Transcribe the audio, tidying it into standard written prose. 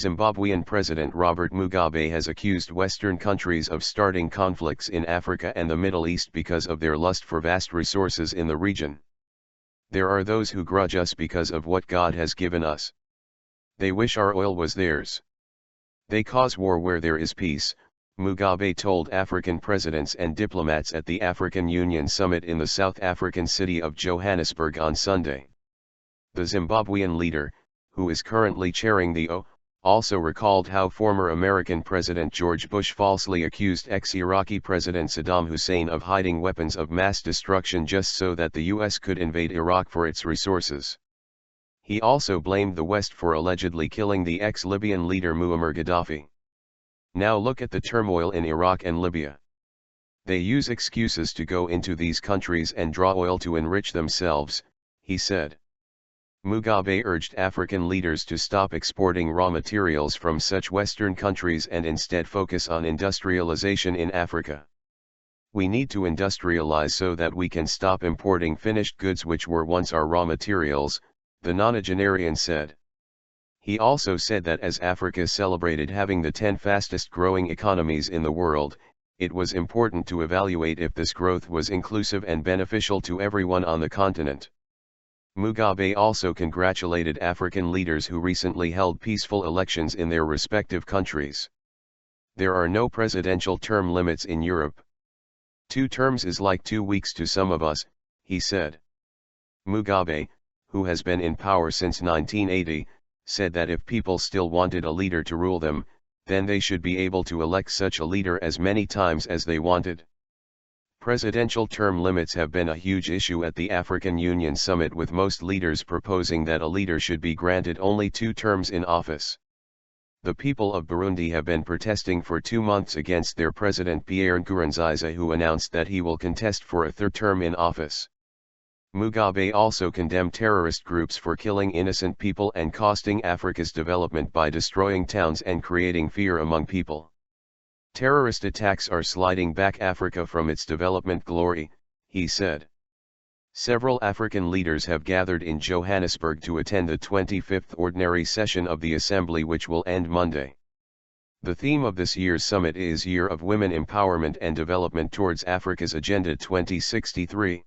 Zimbabwean President Robert Mugabe has accused Western countries of starting conflicts in Africa and the Middle East because of their lust for vast resources in the region. There are those who grudge us because of what God has given us. They wish our oil was theirs. They cause war where there is peace, Mugabe told African presidents and diplomats at the African Union Summit in the South African city of Johannesburg on Sunday. The Zimbabwean leader, who is currently chairing the O, also recalled how former American President George Bush falsely accused ex-Iraqi President Saddam Hussein of hiding weapons of mass destruction just so that the US could invade Iraq for its resources. He also blamed the West for allegedly killing the ex-Libyan leader Muammar Gaddafi. Now look at the turmoil in Iraq and Libya. They use excuses to go into these countries and draw oil to enrich themselves, he said. Mugabe urged African leaders to stop exporting raw materials from such Western countries and instead focus on industrialization in Africa. We need to industrialize so that we can stop importing finished goods which were once our raw materials, the nonagenarian said. He also said that as Africa celebrated having the 10 fastest growing economies in the world, it was important to evaluate if this growth was inclusive and beneficial to everyone on the continent. Mugabe also congratulated African leaders who recently held peaceful elections in their respective countries. There are no presidential term limits in Europe. 2 terms is like 2 weeks to some of us, he said. Mugabe, who has been in power since 1980, said that if people still wanted a leader to rule them, then they should be able to elect such a leader as many times as they wanted. Presidential term limits have been a huge issue at the African Union Summit, with most leaders proposing that a leader should be granted only 2 terms in office. The people of Burundi have been protesting for 2 months against their president Pierre Nkurunziza, who announced that he will contest for a 3rd term in office. Mugabe also condemned terrorist groups for killing innocent people and costing Africa's development by destroying towns and creating fear among people. Terrorist attacks are sliding back Africa from its development glory, he said. Several African leaders have gathered in Johannesburg to attend the 25th Ordinary Session of the Assembly, which will end Monday. The theme of this year's summit is Year of Women Empowerment and Development towards Africa's Agenda 2063.